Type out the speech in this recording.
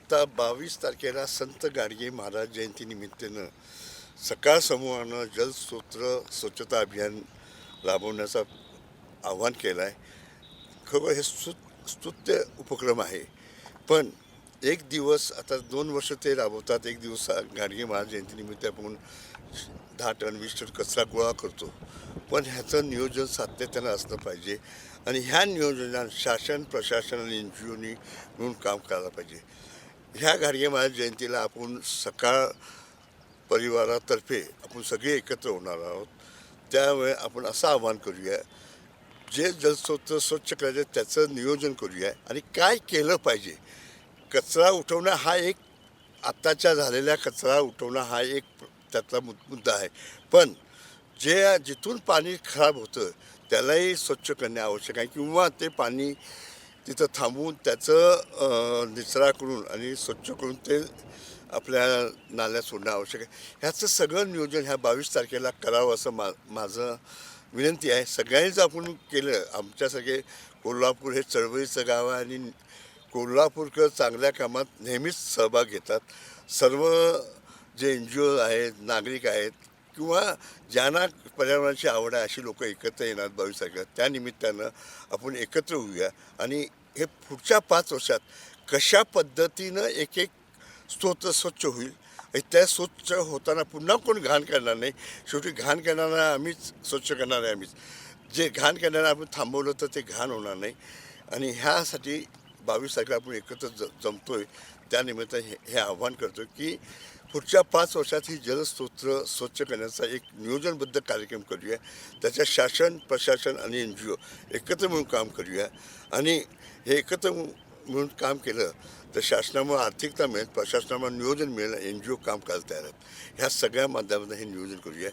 आता 22 तारखेला संत गाडगे महाराज जयंतीनिमित्तानं सकाळ समूहानं जलस्रोत स्वच्छता अभियान राबवण्याचं आव्हान केलं आहे. खरं हे स्तुत्य उपक्रम आहे. पण एक दिवस आता 2 वर्ष ते राबवतात. एक दिवस गाडगे महाराज जयंतीनिमित्त आपण 10 टन 20 टन कचरा गोळा करतो. पण ह्याचं नियोजन सातत्यानं असलं पाहिजे आणि ह्या नियोजनात शासन प्रशासन आणि NGOनी मिळून काम करायला पाहिजे. ह्या गाडगे महाराज जयंतीला आपण सकाळ परिवारातर्फे आपण सगळे एकत्र होणार आहोत. त्यामुळे आपण असं आवाहन करूया, जे जलस्रोत स्वच्छ करायचे त्याचं नियोजन करूया आणि काय केलं पाहिजे. कचरा उठवणं हा एक आत्ताच्या झालेल्या कचरा उठवणं हा एक त्यातला मुद्दा आहे. पण जिथून पाणी खराब होतं त्यालाही स्वच्छ करणे आवश्यक आहे किंवा ते पाणी तिथं थांबवून त्याचं निचरा करून आणि स्वच्छ करून ते आपल्या नाल्यात सोडणं आवश्यक आहे. ह्याचं सगळं नियोजन ह्या 22 तारखेला करावं असं माझं विनंती आहे. सगळ्यांनीच आपण केलं. आमच्यासारखे कोल्हापूर हे चळवळीचं गाव आहे आणि कोल्हापूरकर चांगल्या कामात नेहमीच सहभाग घेतात. सर्व जे NGO आहेत, नागरिक आहेत किंवा ज्यांना पर्यावरणाची आवड आहे अशी लोक एकत्र येणार 22 तारखेला. त्यानिमित्तानं आपण एकत्र होऊया आणि हे पुढच्या 5 वर्षात कशा पद्धतीनं एक एक स्रोत स्वच्छ होईल. त्या स्वच्छ होताना पुन्हा कोण घाण करणार नाही. शेवटी घाण करणारा आम्हीच, स्वच्छ करणारे आम्हीच. जे घाण करणारा आपण थांबवलं तर ते घाण होणार नाही. आणि ह्यासाठी 22 तारखेला आपण एकत्र जमतोय. त्यानिमित्त हे आव्हान करतो की पुढच्या 5 वर्षात ही जलस्रोत स्वच्छ करण्याचा एक नियोजनबद्ध कार्यक्रम करूया. त्याच्यात शासन प्रशासन आणि NGO एकत्र मिळून काम करूया. आणि हे एकत्र मिळून काम केलं तर शासनामुळे आर्थिकता मिळेल, प्रशासनामुळे नियोजन मिळेल, NGO काम करायला तयार आहेत. ह्या सगळ्या माध्यमातून हे नियोजन करूया.